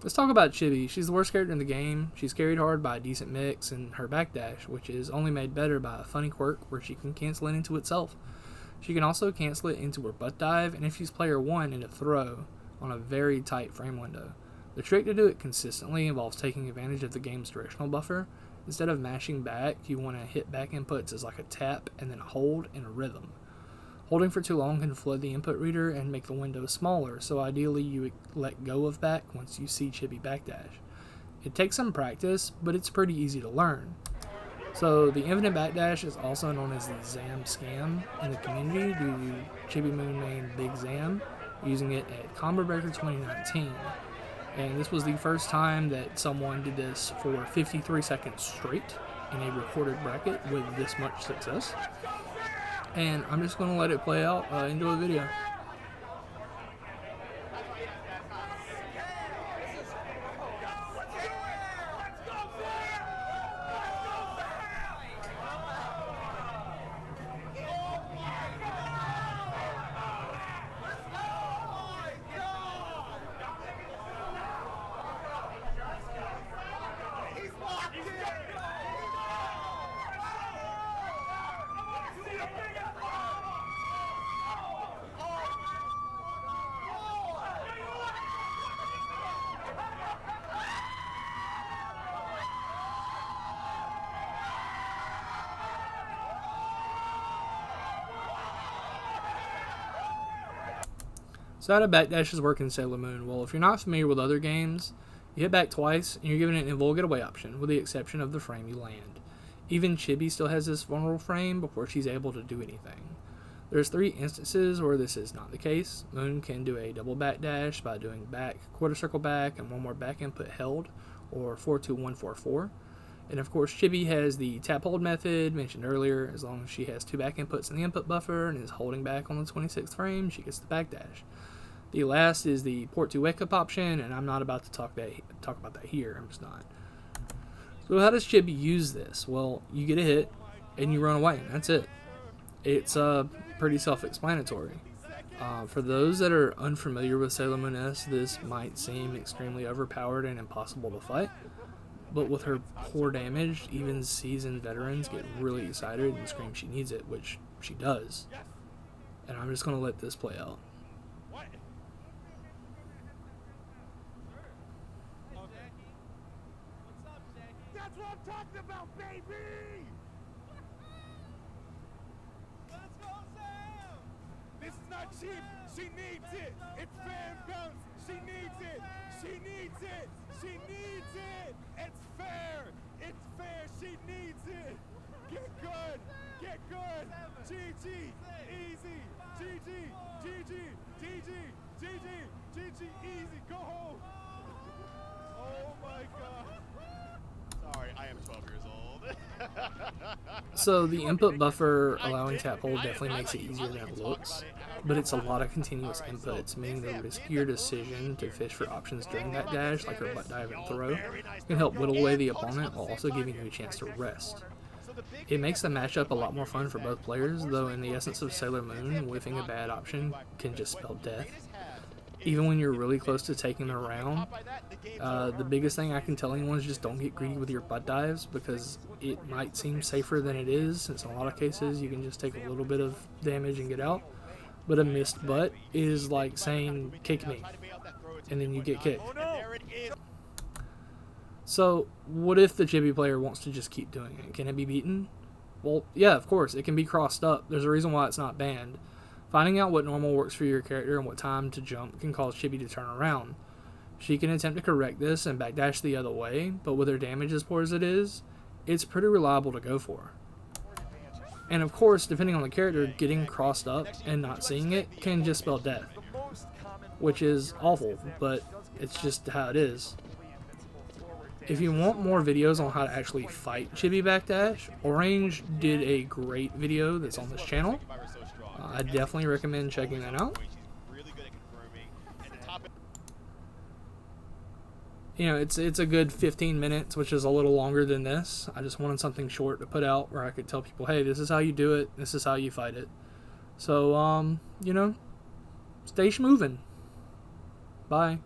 Let's talk about Chibi. She's the worst character in the game. She's carried hard by a decent mix and her backdash, which is only made better by a funny quirk where she can cancel it into itself. She can also cancel it into her butt dive, and if she's player 1, into throw on a very tight frame window. The trick to do it consistently involves taking advantage of the game's directional buffer. Instead of mashing back, you want to hit back inputs as like a tap and then a hold in a rhythm. Holding for too long can flood the input reader and make the window smaller, so ideally you let go of back once you see Chibi backdash. It takes some practice, but it's pretty easy to learn. So the infinite backdash is also known as the ZamScam in the community due to Chibimoon main Big Zam using it at Combo Breaker 2019. And this was the first time that someone did this for 53 seconds straight in a recorded bracket with this much success. And I'm just going to let it play out into a video. So how do backdashes work in Sailor Moon? Well, if you're not familiar with other games, you hit back twice and you're given an invulnerable getaway option, with the exception of the frame you land. Even Chibi still has this vulnerable frame before she's able to do anything. There's 3 instances where this is not the case. Moon can do a double backdash by doing back, quarter circle back, and one more back input held, or 4-2-1-4-4. And of course, Chibi has the tap hold method mentioned earlier. As long as she has 2 back inputs in the input buffer and is holding back on the 26th frame, she gets the backdash. The last is the port to wake up option, and I'm not about to talk about that here. I'm just not. So how does Chibi use this? Well, you get a hit and you run away. That's it. It's pretty self-explanatory. For those that are unfamiliar with Sailor Moon S, this might seem extremely overpowered and impossible to fight. But with her poor damage, even seasoned veterans get really excited and scream she needs it, which she does. And I'm just going to let this play out. That's what I'm talking about, baby! Let's go, Sam! This is not cheap. She needs it. It's fair and balanced. She needs it. She needs it. She needs it. It's fair. It's fair. She needs it. Get good. Get good. GG. Easy. GG. GG. GG. GG. GG. Easy. Go home. Oh my God. Sorry, I am 12 years old. So the input buffer allowing tap hold definitely makes it easier than it looks, but it's a lot of continuous inputs, meaning the riskier decision to fish for options during that dash, like her butt dive and throw, can help whittle away the opponent while also giving you a chance to rest. It makes the matchup a lot more fun for both players, though in the essence of Sailor Moon, whiffing a bad option can just spell death. Even when you're really close to taking a round, the biggest thing I can tell anyone is just don't get greedy with your butt dives, because it might seem safer than it is, since in a lot of cases you can just take a little bit of damage and get out. But a missed butt is like saying, kick me, and then you get kicked. So what if the Chibi player wants to just keep doing it? Can it be beaten? Well, yeah, of course, it can be crossed up. There's a reason why it's not banned. Finding out what normal works for your character and what time to jump can cause Chibi to turn around. She can attempt to correct this and backdash the other way, but with her damage as poor as it is, it's pretty reliable to go for. And of course, depending on the character, getting crossed up and not seeing it can just spell death, which is awful, but it's just how it is. If you want more videos on how to actually fight Chibi backdash, Orange did a great video that's on this channel. I definitely recommend checking that out. You know, it's a good 15 minutes, which is a little longer than this. I just wanted something short to put out where I could tell people, hey, this is how you do it, this is how you fight it. So, you know, stay schmovin'. Bye.